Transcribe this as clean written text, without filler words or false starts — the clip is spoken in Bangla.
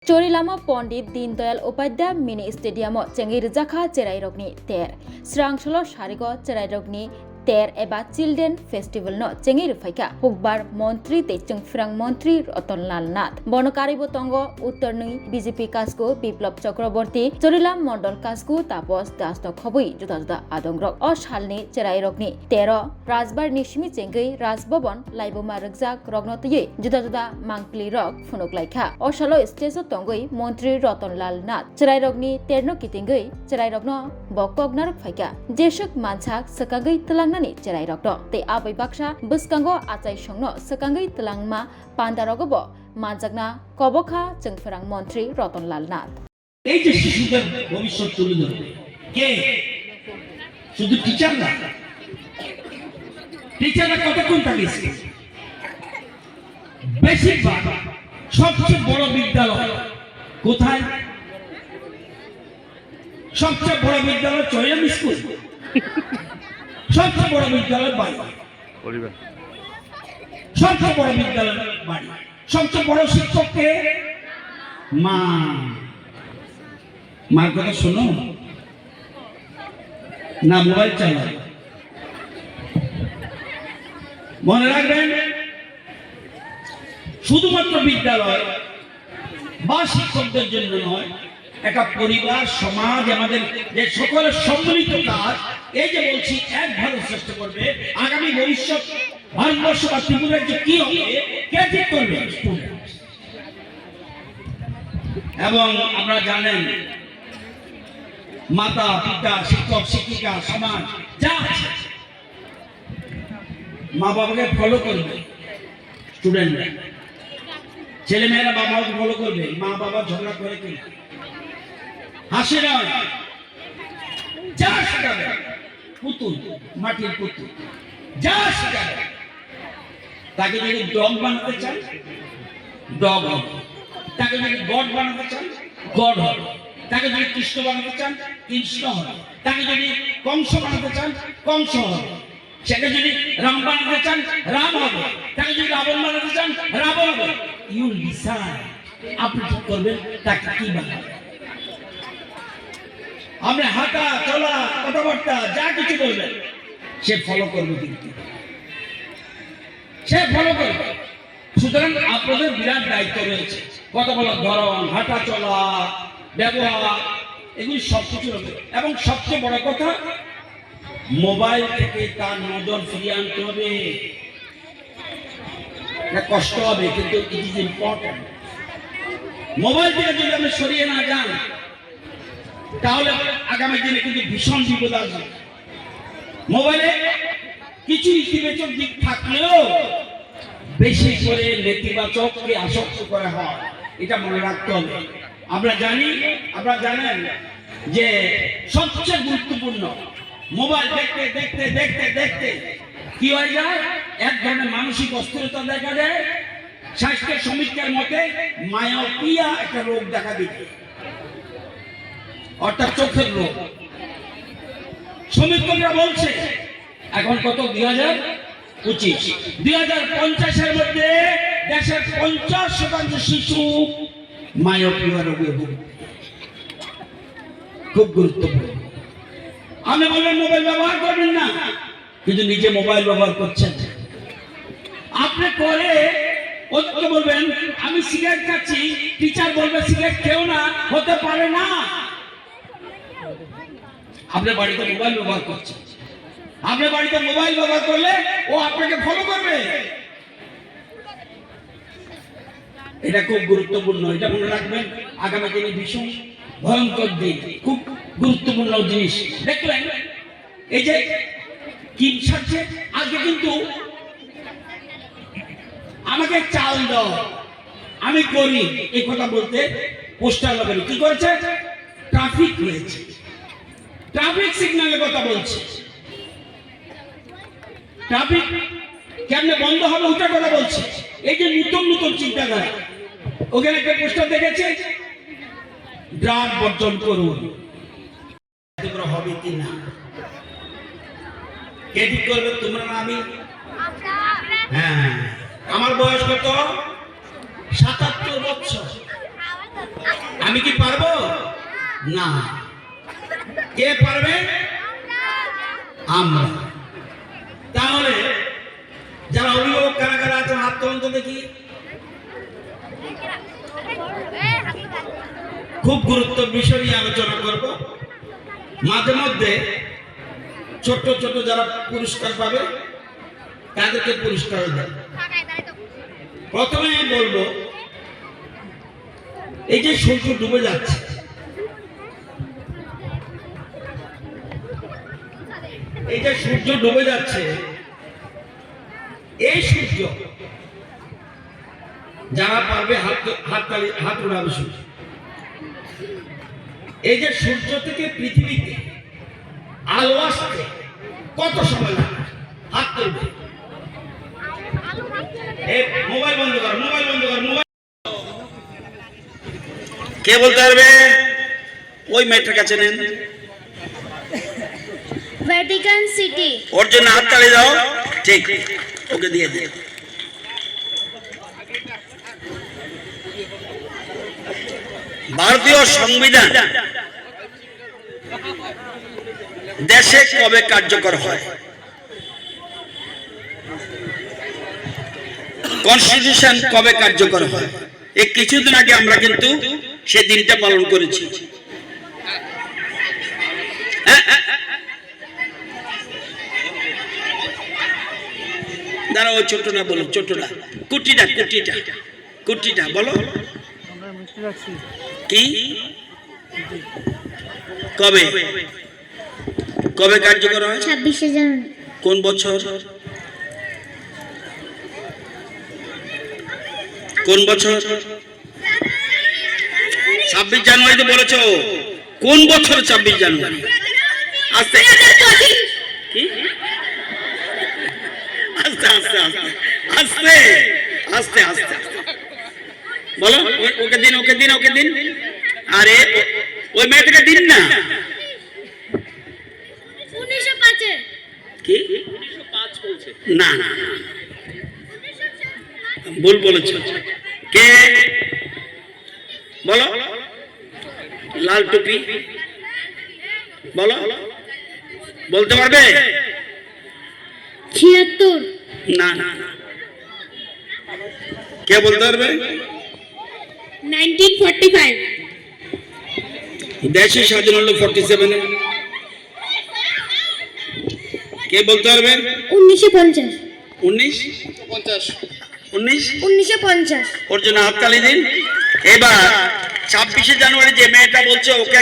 चोरीलामा पंडित दीनदयाल उपाध्याय मिनी स्टेडियम चेंगि रिजाखा चेराइरगनि तेर स्रांसलो सारिगो चेराइरगनि तेर एबा चिल्ड्रेन फेस्टिवल नो चेंगि रिफाइका हुकबार मंत्री तेचंग फ्रांग मंत्री रतनलाल नाथ बनकारिबो तंगो उत्तरनि बीजेपी कासको बिप्लव चक्रवर्ती चोरीलाम मंडल कासको तापस दास खबुई जुदा जुदा आदंग्रक अ सालनि चेराइरगनि 13 राजबार निसिमि चेंगि राजभवन लाइबोमा रगजाक रगनतयै जुदा जुदा मांगप्ली रक फुनुकलाइखा अ सालो स्टेजो तंगै मंत्री रतनलाल नाथ चेराइरगनि तेरनो कितिंगै चेराइरगनो बककनारक फाइका जेसुक मानसाक सकागै तलांनानि चेराइरगनो ते आबै बाक्सा बसकांगो आचाइ संनो सकांगै तलांगमा पान्दारगबो मानजाकना कबखा जोंफोरां मन्त्री रतनलाल नाथ এই যে শিশুদের ভবিষ্যৎ তুলে ধরবে কে শুধু টিচার না টিচাররা কতক্ষণ থাকে বেশিরভাগ সবচেয়ে বড় বিদ্যালয় কোথায় সবচেয়ে বড় বিদ্যালয় চৈরাম স্কুল সবচেয়ে বড় বিদ্যালয় বাড়ি সবচেয়ে বড় বিদ্যালয় বাড়ি সবচেয়ে বড় শিক্ষককে মা মার কথা শোনো না মোবাইল চালাও মনে রাখবেন শুধুমাত্র বিদ্যালয় বা শিক্ষকদের জন্য নয় একটা পরিবার সমাজ আমাদের যে সকলের সম্মিলিত কাজ এই যে বলছি এক ভারত শ্রেষ্ঠ করবে আগামী ভবিষ্যৎ ভারতবর্ষ বা ত্রিপুরার যে কি হবে কে ঠিক করবে এবং আপনারা জানেন মাতা পিতা শিক্ষক শিক্ষিকা সমাজ যা আছে মা বাবাকে ফলো করবে স্টুডেন্টরা ছেলে মেয়েরা বাবা মাকে ফলো করবে মা বাবা ঝগড়া করে কিনা হাসি নয় যা শেখাবে পুতুল মাটির পুতুল যা শেখাবে তাকে যদি ডগ বানাতে চান ডগ হবে তাকে যদি গড বানাতে চান গড হবে তাকে যদি কৃষ্ণ বানাতে চান কৃষ্ণ হবে তাকে যদি কংস বানাতে চান কংস হবে সেকে যদি রাম বানাতে চান রাম হবে তাকে যদি রাবণ বানাতে চান রাবণ হবে ইউ ডিসাইড আপনি ঠিক করবেন তাকে কি বানাবেন আপনি হাঁটা চলা কথাবার্তা যা কিছু বলবেন সে ফলো করবে কিন্তু সে ফলো করবে সুতরাং আপনাদের বিরাট দায়িত্ব রয়েছে কথা বলার ধরন হাঁটা চলা ব্যবহার এগুলি সবকিছু হবে এবং সবচেয়ে বড় কথা মোবাইল থেকে তার নজর ফিরিয়ে আনতে হবে কষ্ট হবে কিন্তু ইট ইজ ইম্পর্টেন্ট মোবাইল থেকে যদি আপনি সরিয়ে না যান তাহলে আগামী দিনে কিন্তু ভীষণ বিপদ আসবে মোবাইলে কিছু ইতিবাচক দিক থাকলেও বেশি করে নেতিবাচককে আসক্ত করা হয় এটা মনে রাখতে হবে আমরা জানি আপনারা জানেন যে সবচেয়ে গুরুত্বপূর্ণ মোবাইল দেখতে দেখতে দেখতে দেখতে কি হয়ে যায় এক ধরনের মানসিক অস্থিরতা দেখা যায় স্বাস্থ্য সমীক্ষার মতে মায়োপিয়া একটা রোগ দেখা দিচ্ছে অর্থাৎ চোখের রোগ সমীক্ষকরা বলছে এখন কত 2025 2050 মধ্যে দেশের 50% শিশু মায়োপিয়া রোগে ভুগবে খুব গুরুত্বপূর্ণ আমি বললাম মোবাইল ব্যবহার করবেন না কিন্তু নিজে মোবাইল ব্যবহার করছেন আপনি করে ওকে বলবেন আমি সিগারেট খাচ্ছি টিচার বলবে সিগারেট খেও না হতে পারে না আপনার বাড়িতে মোবাইল ব্যবহার করছে আপনার বাড়িতে মোবাইল ব্যবহার করলে ও আপনাকে ফলো করবে এটা খুব গুরুত্বপূর্ণ এটা মনে রাখবেন আগামী দিনে ভীষণ ভয়ঙ্কর দিন খুব গুরুত্বপূর্ণ জিনিস দেখলেন এই যে কি ছাড়ছে আজকে কিন্তু আমাকে চাল দাও আমি করি এই কথা বলতে পোস্টার লাগানো কি করেছে ট্রাফিক হয়েছে ট্রাফিক সিগন্যালের কথা বলছে ট্রাফিক কেমনে বন্ধ হবে ওটার কথা বলছে এই যে নতুন নতুন চিন্তাধারা ওখানে একটা পোস্টার দেখেছে ড্রাগ বর্জন করুন হবে কিনা কে ঠিক করবে তোমরা না আমি হ্যাঁ আমার বয়স কত 77 বছর আমি কি পারবো না? কে পারবে? আমরা। তাহলে যারা অভিভাবক কারা কারা আছেন হাত তুলুন তো দেখি। খুব গুরুত্বপূর্ণ বিষয় নিয়ে আলোচনা করব। মাঝে মধ্যে ছোট ছোট যারা পুরস্কার পাবে তাদেরকে পুরস্কার দেয়। প্রথমে বলবো, এই যে সূর্য ডুবে যাচ্ছে, এই যে সূর্য ডুবে যাচ্ছে, এই সূর্য যারা পারবে হাত উড়াবে সূর্য। এই যে সূর্য থেকে পৃথিবীতে আলো আসতে কত সময় লাগে? হাত তুলবে। মোবাইল বন্ধ কর, মোবাইল বন্ধ কর, মোবাইল। কে বলতে পারবে? ওই মেয়েটার কাছে নেন। Vatican city. ওর জন্য হাততালি দাও। ঠিক, ওকে দিয়ে দে। ভারতীয় সংবিধান দেশে কবে কার্যকর হয়? কনস্টিটিউশন কবে কার্যকর হয়? এই কিছুদিন আগে আমরা কিন্তু সেই দিনটা পালন করেছি। দাঁড়াও, ছোটটা বলো, ছোটটা, কুটিটা কুটিটা কুটিটা বলো। কি কবে কবে কার্যকর হয়? 26শে জানুয়ারি। কোন বছর? কোন বছর? 26 জানুয়ারিতে বলেছো। কোন বছর 26 জানুয়ারি? আস্তে কি আস্তে আস্তে আস্তে আস্তে আস্তে আস্তে বলো। ওকে দিন, ওকে দিন, ওকে দিন। আরে ওই মেয়েটাকে দিন না। 1905 এ। কি 1905 বলছে? না না, ভুল বলেছো। কে বলো? লাল টুপি বলো, বলতে পারবে? 76। না না, কে বলতে পারবে? 1945। দেশে স্বাধীন হলো 47 এ। কে বলতে পারবে? 1950। 1950। ওর জন্য হাততালি দিন। এবার 26শে জানুয়ারি যে মেয়েটা বলছে ওকে